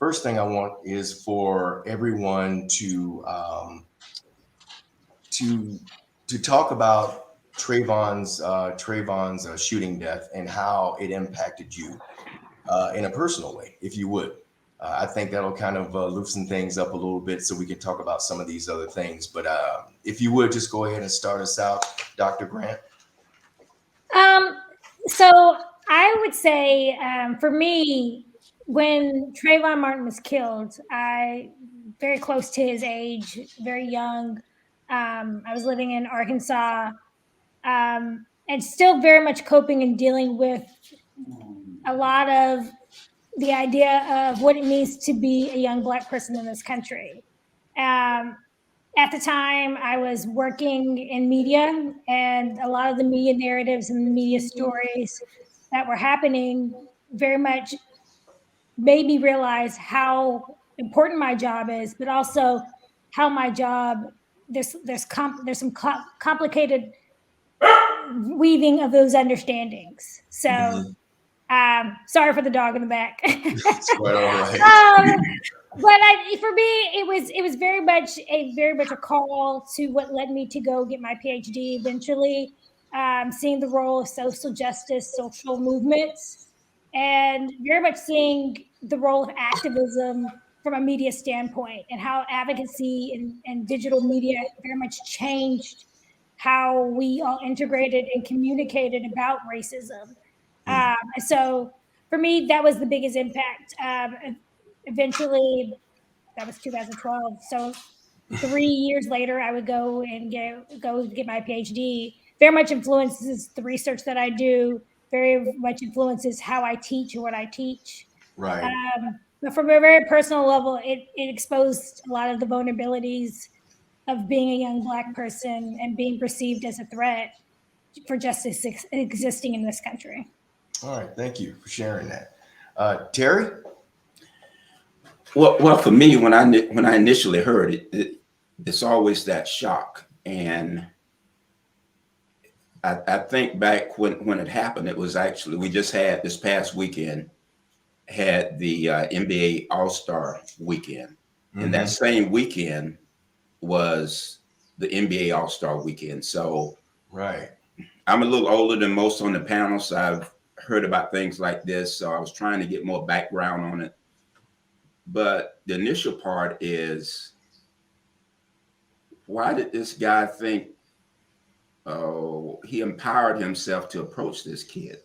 first thing I want is for everyone to to talk about Trayvon's shooting death and how it impacted you in a personal way, if you would. I think that'll kind of loosen things up a little bit so we can talk about some of these other things. But if you would just go ahead and start us out, Dr. Grant. Um, so I would say for me, when Trayvon Martin was killed, I very close to his age, very young. I was living in Arkansas, and still very much coping and dealing with a lot of the idea of what it means to be a young Black person in this country. Um, at the time, I was working in media, and a lot of the media narratives and the media stories that were happening very much made me realize how important my job is, but also how my job there's some complicated weaving of those understandings. So, Mhm. sorry for the dog in the back. It's quite all right. But for me, it was very much a call to what led me to go get my PhD eventually. Seeing the role of social justice, social movements, and very much seeing the role of activism from a media standpoint, and how advocacy and digital media very much changed how we all integrated and communicated about racism. And so for me, that was the biggest impact. Eventually, that was 2012. So 3 years later, I would go and get my PhD. Very much influences the research that I do. Very much influences how I teach and what I teach. Right. But from a very personal level, it exposed a lot of the vulnerabilities of being a young Black person and being perceived as a threat for justice existing in this country. All right. Thank you for sharing that. Terry? Well, for me, when I initially heard it, it's always that shock, and I think back when it happened, it was actually we just had this past weekend had the NBA All Star Weekend, and that same weekend was the NBA All Star Weekend. So Right. I'm a little older than most on the panel, so I've heard about things like this. So I was trying to get more background on it. But the initial part is, why did this guy think, oh, he empowered himself to approach this kid?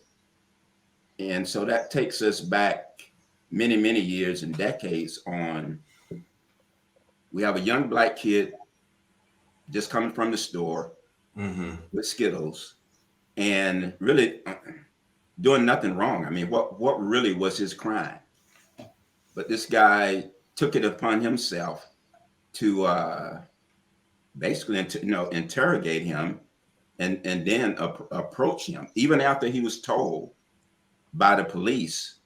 And so that takes us back many, many years and decades on. We have a young Black kid just coming from the store with Skittles and really doing nothing wrong. I mean, what really was his crime? But this guy took it upon himself to basically interrogate him and then approach him, even after he was told by the police,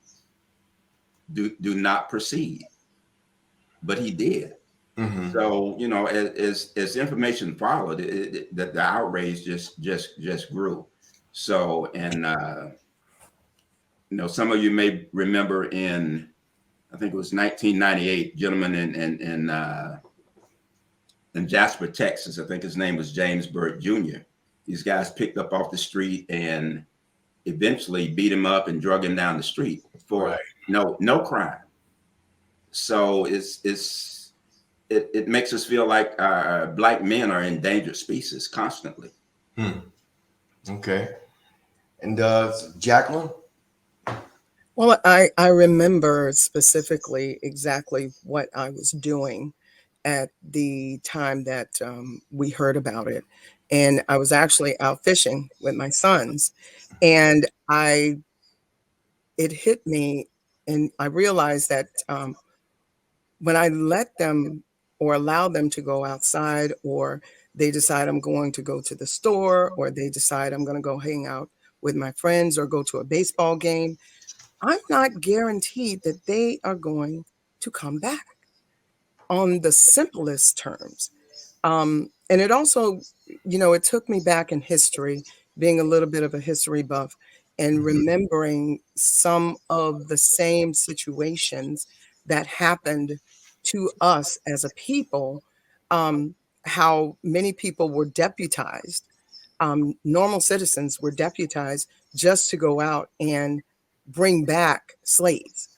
do not proceed. But he did. So, as information followed, the outrage just grew. So, and some of you may remember I think it was 1998, gentleman in Jasper, Texas. I think his name was James Byrd Jr. These guys picked up off the street and eventually beat him up and drug him down the street for no crime. So it makes us feel like Black men are endangered species constantly. Okay. And Jacqueline? Well, I remember specifically exactly what I was doing at the time that we heard about it. And I was actually out fishing with my sons. And it hit me, and I realized that when I let them or allow them to go outside, or they decide I'm going to go to the store, or they decide I'm going to go hang out with my friends or go to a baseball game, I'm not guaranteed that they are going to come back on the simplest terms. And it also, it took me back in history, being a little bit of a history buff, and remembering some of the same situations that happened to us as a people, how many people were deputized, normal citizens were deputized just to go out and bring back slaves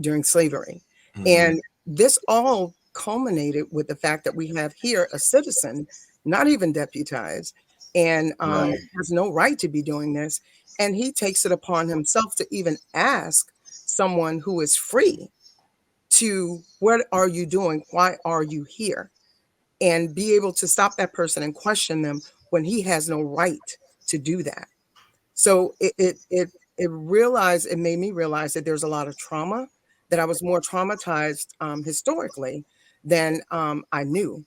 during slavery. Mhm. And this all culminated with the fact that we have here a citizen, not even deputized, and Right. has no right to be doing this. And he takes it upon himself to even ask someone who is free to, what are you doing? Why are you here? And be able to stop that person and question them when he has no right to do that. So it made me realize that there's a lot of trauma, that I was more traumatized historically than I knew.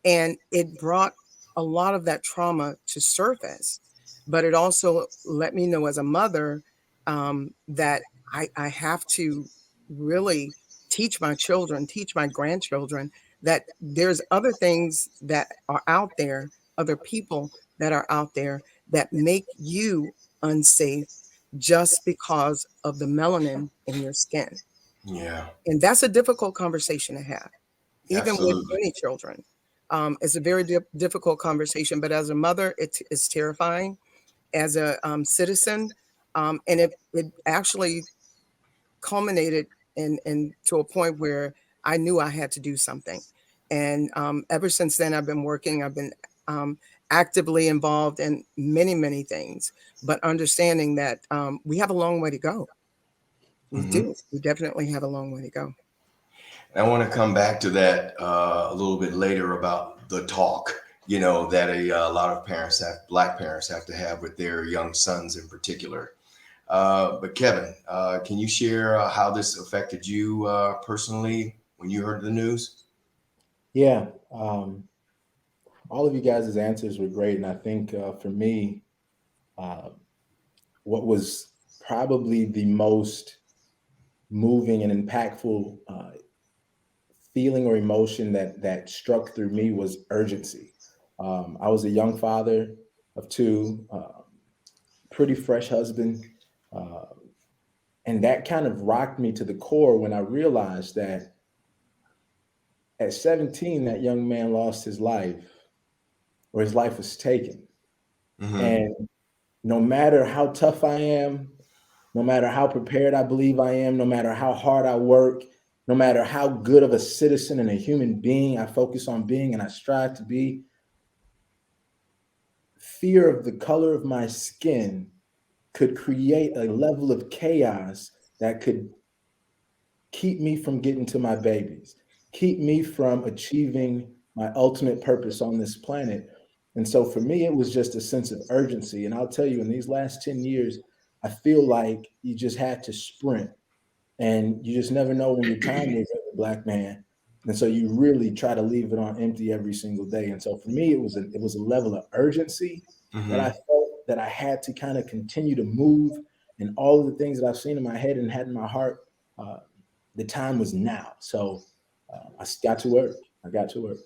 And it brought a lot of that trauma to surface. But it also let me know as a mother that I have to really teach my children, teach my grandchildren that there's other things that are out there, other people that are out there that make you unsafe just because of the melanin in your skin. Yeah. And that's a difficult conversation to have, even with Absolutely. any children. It's a very difficult conversation, but as a mother, it's terrifying. As a citizen, and it actually culminated in to a point where I knew I had to do something. And ever since then, I've been working. I've been actively involved in many, many things, but understanding that we have a long way to go. We Mhm. do. We definitely have a long way to go. I want to come back to that a little bit later about the talk, that a lot of Black parents have to have with their young sons in particular. But Kevin, can you share how this affected you personally when you heard the news? Yeah, all of you guys' answers were great. And I think for me, uh, what was probably the most moving and impactful feeling or emotion that struck through me was urgency. I was a young father of two, pretty fresh husband, uh, and that kind of rocked me to the core when I realized that at 17, that young man lost his life, or his life was taken. Hmm. And no matter how tough I am, no matter how prepared I believe I am, no matter how hard I work, no matter how good of a citizen and a human being I focus on being and I strive to be, fear of the color of my skin could create a level of chaos that could keep me from getting to my babies, keep me from achieving my ultimate purpose on this planet. And so for me, it was just a sense of urgency. And I'll tell you, in these last 10 years, I feel like you just had to sprint, and you just never know when your time is as a Black man. And so you really try to leave it on empty every single day. And so for me, it was a level of urgency that Hmm. I felt that I had to kind of continue to move, and all of the things that I've seen in my head and had in my heart. Uh, the time was now. So I got to work. I got to work.